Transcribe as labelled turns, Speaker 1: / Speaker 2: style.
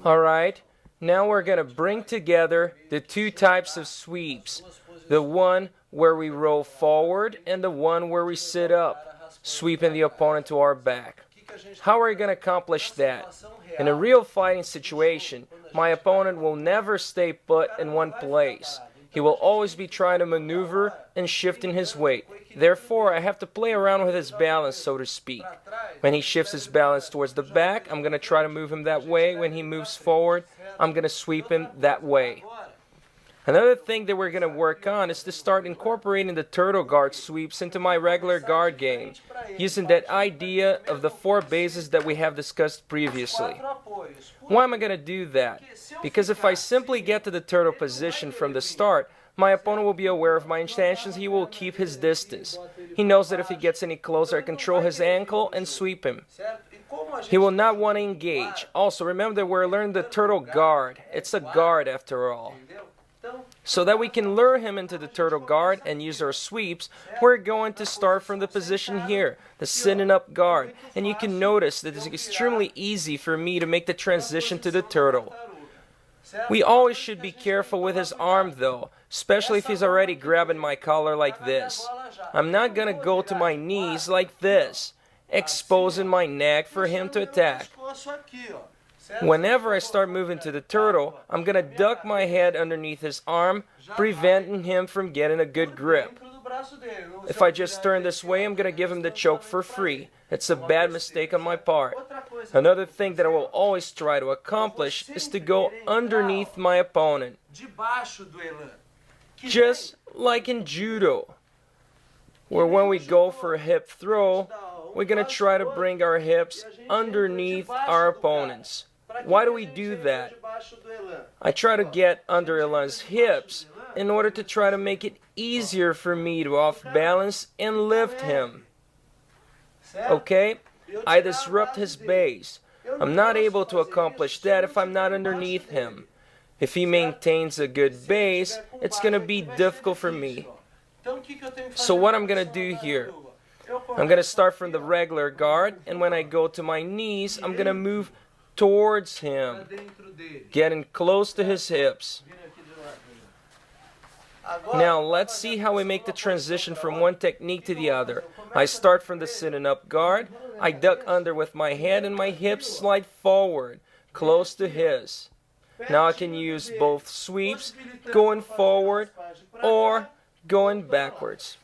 Speaker 1: Alright, now we're going to bring together the two types of sweeps. The one where we roll forward and the one where we sit up, sweeping the opponent to our back. How are we going to accomplish that? In a real fighting situation, my opponent will never stay put in one place. He will always be trying to maneuver and shifting his weight. Therefore, I have to play around with his balance, so to speak. When he shifts his balance towards the back, I'm going to try to move him that way. When he moves forward, I'm going to sweep him that way. Another thing that we're going to work on is to start incorporating the turtle guard sweeps into my regular guard game, using that idea of the 4 bases that we have discussed previously. Why am I going to do that? Because if I simply get to the turtle position from the start, my opponent will be aware of my intentions. He will keep his distance. He knows that if he gets any closer, I control his ankle and sweep him. He will not want to engage. Also, remember that we're learning the turtle guard. It's a guard after all. So that we can lure him into the turtle guard and use our sweeps, we're going to start from the position here, the sitting up guard. And you can notice that it's extremely easy for me to make the transition to the turtle. We always should be careful with his arm though, especially if he's already grabbing my collar like this. I'm not going to go to my knees like this, exposing my neck for him to attack. Whenever I start moving to the turtle, I'm going to duck my head underneath his arm, preventing him from getting a good grip. If I just turn this way, I'm going to give him the choke for free. It's a bad mistake on my part. Another thing that I will always try to accomplish is to go underneath my opponent. Just like in judo, where when we go for a hip throw, we're going to try to bring our hips underneath our opponents. Why do we do that? I try to get under Elan's hips in order to try to make it easier for me to off balance and lift him. Okay? I disrupt his base. I'm not able to accomplish that if I'm not underneath him. If he maintains a good base, it's going to be difficult for me. So what I'm going to do here, I'm going to start from the regular guard, and when I go to my knees, I'm going to move towards him, getting close to his hips. Now let's see how we make the transition from one technique to the other. I start from the sitting up guard, I duck under with my head and my hips slide forward, close to his. Now I can use both sweeps, going forward or going backwards.